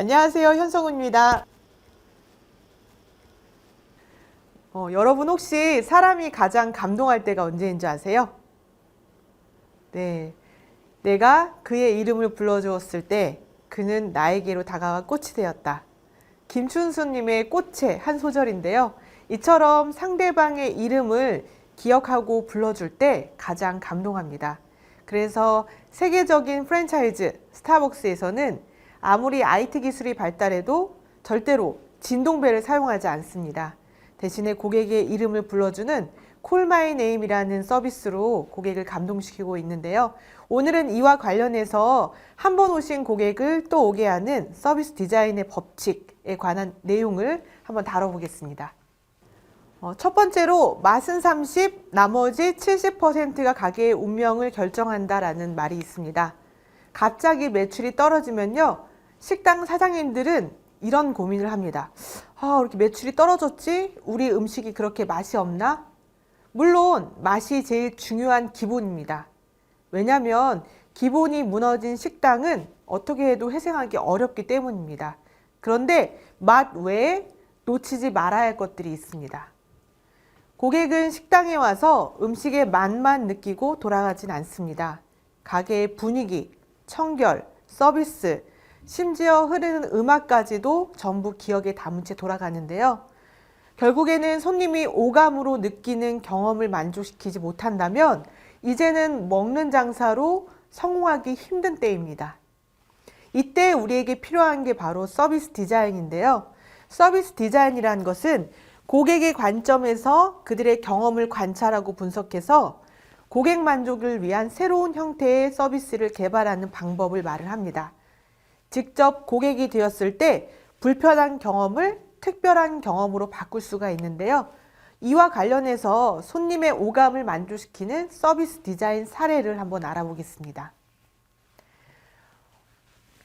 안녕하세요, 현성우입니다. 여러분 혹시 사람이 가장 감동할 때가 언제인 줄 아세요? 네, 내가 그의 이름을 불러주었을 때 그는 나에게로 다가와 꽃이 되었다. 김춘수님의 꽃의 한 소절인데요. 이처럼 상대방의 이름을 기억하고 불러줄 때 가장 감동합니다. 그래서 세계적인 프랜차이즈 스타벅스에서는 아무리 IT 기술이 발달해도 절대로 진동벨을 사용하지 않습니다. 대신에 고객의 이름을 불러주는 콜 마이 네임이라는 서비스로 고객을 감동시키고 있는데요. 오늘은 이와 관련해서 한 번 오신 고객을 또 오게 하는 서비스 디자인의 법칙에 관한 내용을 한번 다뤄보겠습니다. 첫 번째로 맛은 30, 나머지 70%가 가게의 운명을 결정한다라는 말이 있습니다. 갑자기 매출이 떨어지면요, 식당 사장님들은 이런 고민을 합니다. 이렇게 매출이 떨어졌지? 우리 음식이 그렇게 맛이 없나? 물론 맛이 제일 중요한 기본입니다. 왜냐하면 기본이 무너진 식당은 어떻게 해도 회생하기 어렵기 때문입니다. 그런데 맛 외에 놓치지 말아야 할 것들이 있습니다. 고객은 식당에 와서 음식의 맛만 느끼고 돌아가진 않습니다. 가게의 분위기, 청결, 서비스, 심지어 흐르는 음악까지도 전부 기억에 담은 채 돌아가는데요. 결국에는 손님이 오감으로 느끼는 경험을 만족시키지 못한다면 이제는 먹는 장사로 성공하기 힘든 때입니다. 이때 우리에게 필요한 게 바로 서비스 디자인인데요. 서비스 디자인이라는 것은 고객의 관점에서 그들의 경험을 관찰하고 분석해서 고객 만족을 위한 새로운 형태의 서비스를 개발하는 방법을 말을 합니다. 직접 고객이 되었을 때 불편한 경험을 특별한 경험으로 바꿀 수가 있는데요. 이와 관련해서 손님의 오감을 만족시키는 서비스 디자인 사례를 한번 알아보겠습니다.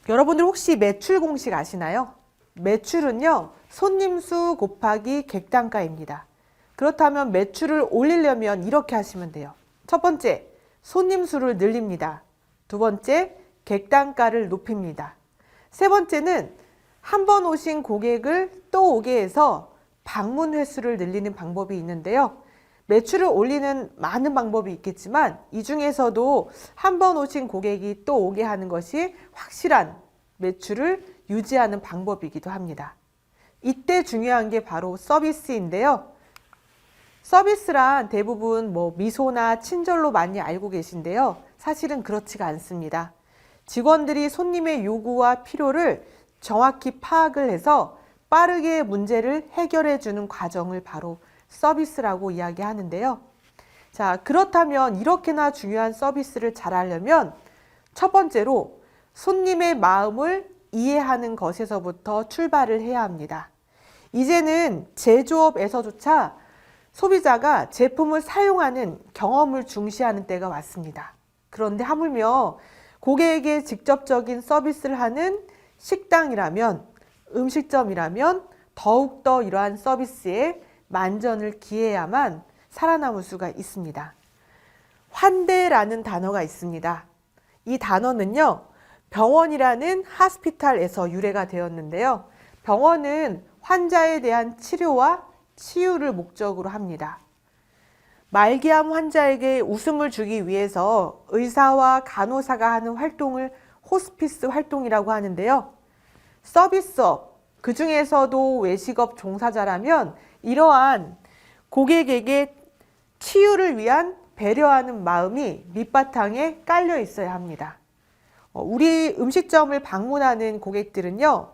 여러분들 혹시 매출 공식 아시나요? 매출은요, 손님 수 곱하기 객단가입니다. 그렇다면 매출을 올리려면 이렇게 하시면 돼요. 첫 번째, 손님 수를 늘립니다. 두 번째, 객단가를 높입니다. 세 번째는 한 번 오신 고객을 또 오게 해서 방문 횟수를 늘리는 방법이 있는데요. 매출을 올리는 많은 방법이 있겠지만 이 중에서도 한 번 오신 고객이 또 오게 하는 것이 확실한 매출을 유지하는 방법이기도 합니다. 이때 중요한 게 바로 서비스인데요. 서비스란 대부분 미소나 친절로 많이 알고 계신데요. 사실은 그렇지가 않습니다. 직원들이 손님의 요구와 필요를 정확히 파악을 해서 빠르게 문제를 해결해 주는 과정을 바로 서비스라고 이야기하는데요. 자, 그렇다면 이렇게나 중요한 서비스를 잘하려면 첫 번째로 손님의 마음을 이해하는 것에서부터 출발을 해야 합니다. 이제는 제조업에서조차 소비자가 제품을 사용하는 경험을 중시하는 때가 왔습니다. 그런데 하물며 고객에게 직접적인 서비스를 하는 식당이라면, 음식점이라면 더욱더 이러한 서비스에 만전을 기해야만 살아남을 수가 있습니다. 환대라는 단어가 있습니다. 이 단어는요, 병원이라는 하스피탈에서 유래가 되었는데요. 병원은 환자에 대한 치료와 치유를 목적으로 합니다. 말기암 환자에게 웃음을 주기 위해서 의사와 간호사가 하는 활동을 호스피스 활동이라고 하는데요. 서비스업, 그 중에서도 외식업 종사자라면 이러한 고객에게 치유를 위한 배려하는 마음이 밑바탕에 깔려 있어야 합니다. 우리 음식점을 방문하는 고객들은요,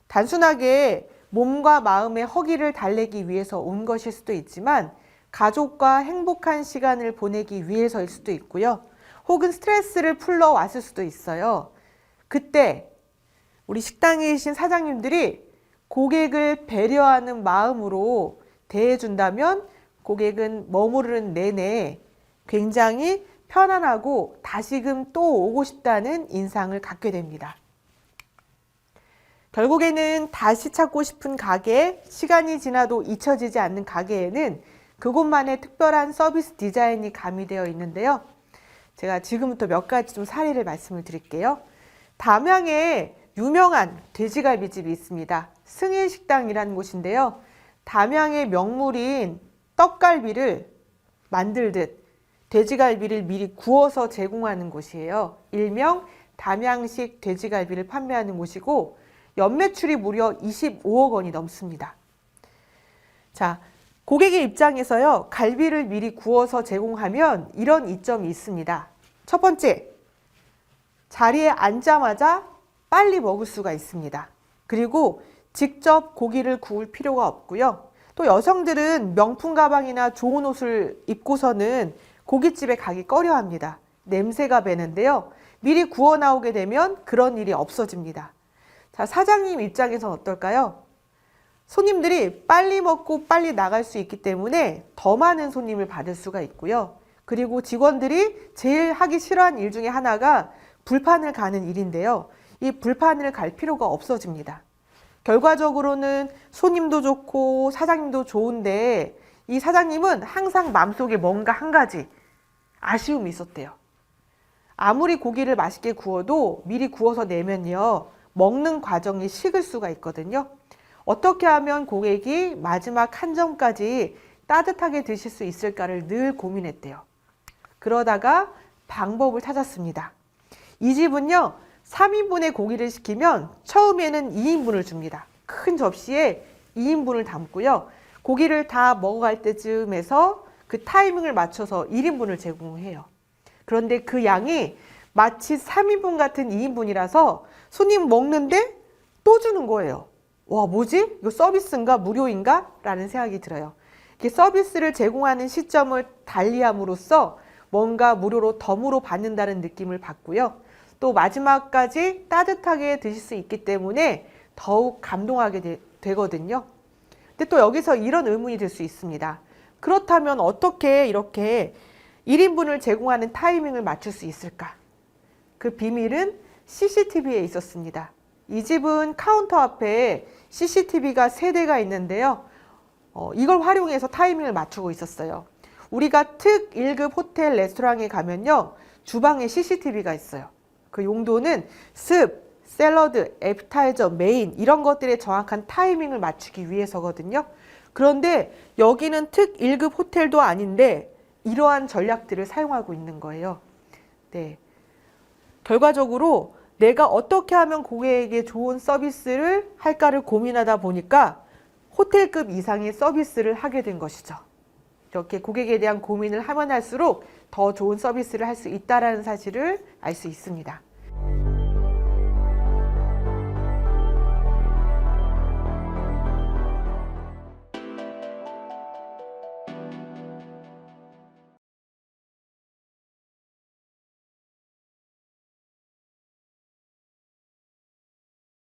단순하게 몸과 마음의 허기를 달래기 위해서 온 것일 수도 있지만 가족과 행복한 시간을 보내기 위해서일 수도 있고요. 혹은 스트레스를 풀러 왔을 수도 있어요. 그때 우리 식당에 계신 사장님들이 고객을 배려하는 마음으로 대해준다면 고객은 머무르는 내내 굉장히 편안하고 다시금 또 오고 싶다는 인상을 갖게 됩니다. 결국에는 다시 찾고 싶은 가게, 시간이 지나도 잊혀지지 않는 가게에는 그곳만의 특별한 서비스 디자인이 가미되어 있는데요. 제가 지금부터 몇 가지 좀 사례를 말씀을 드릴게요. 담양에 유명한 돼지갈비집이 있습니다. 승일식당이라는 곳인데요. 담양의 명물인 떡갈비를 만들듯 돼지갈비를 미리 구워서 제공하는 곳이에요. 일명 담양식 돼지갈비를 판매하는 곳이고 연매출이 무려 25억 원이 넘습니다. 자, 고객의 입장에서요, 갈비를 미리 구워서 제공하면 이런 이점이 있습니다. 첫 번째, 자리에 앉자마자 빨리 먹을 수가 있습니다. 그리고 직접 고기를 구울 필요가 없고요. 또 여성들은 명품 가방이나 좋은 옷을 입고서는 고깃집에 가기 꺼려합니다. 냄새가 배는데요. 미리 구워 나오게 되면 그런 일이 없어집니다. 자, 사장님 입장에서는 어떨까요? 손님들이 빨리 먹고 빨리 나갈 수 있기 때문에 더 많은 손님을 받을 수가 있고요. 그리고 직원들이 제일 하기 싫어하는 일 중에 하나가 불판을 가는 일인데요. 이 불판을 갈 필요가 없어집니다. 결과적으로는 손님도 좋고 사장님도 좋은데 이 사장님은 항상 마음속에 뭔가 한 가지 아쉬움이 있었대요. 아무리 고기를 맛있게 구워도 미리 구워서 내면요, 먹는 과정이 식을 수가 있거든요. 어떻게 하면 고객이 마지막 한 점까지 따뜻하게 드실 수 있을까를 늘 고민했대요. 그러다가 방법을 찾았습니다. 이 집은요, 3인분의 고기를 시키면 처음에는 2인분을 줍니다. 큰 접시에 2인분을 담고요. 고기를 다 먹어갈 때쯤에서 그 타이밍을 맞춰서 1인분을 제공해요. 그런데 그 양이 마치 3인분 같은 2인분이라서 손님 먹는데 또 주는 거예요. 와, 뭐지? 이거 서비스인가? 무료인가? 라는 생각이 들어요. 이렇게 서비스를 제공하는 시점을 달리함으로써 뭔가 무료로 덤으로 받는다는 느낌을 받고요. 또 마지막까지 따뜻하게 드실 수 있기 때문에 더욱 감동하게 되거든요. 근데 또 여기서 이런 의문이 들 수 있습니다. 그렇다면 어떻게 이렇게 1인분을 제공하는 타이밍을 맞출 수 있을까? 그 비밀은 CCTV에 있었습니다. 이 집은 카운터 앞에 CCTV가 3대가 있는데요. 이걸 활용해서 타이밍을 맞추고 있었어요. 우리가 특 1급 호텔 레스토랑에 가면요, 주방에 CCTV가 있어요. 그 용도는 습, 샐러드, 애프타이저, 메인 이런 것들의 정확한 타이밍을 맞추기 위해서거든요. 그런데 여기는 특 1급 호텔도 아닌데 이러한 전략들을 사용하고 있는 거예요. 네. 결과적으로 내가 어떻게 하면 고객에게 좋은 서비스를 할까를 고민하다 보니까 호텔급 이상의 서비스를 하게 된 것이죠. 이렇게 고객에 대한 고민을 하면 할수록 더 좋은 서비스를 할 수 있다는 사실을 알 수 있습니다.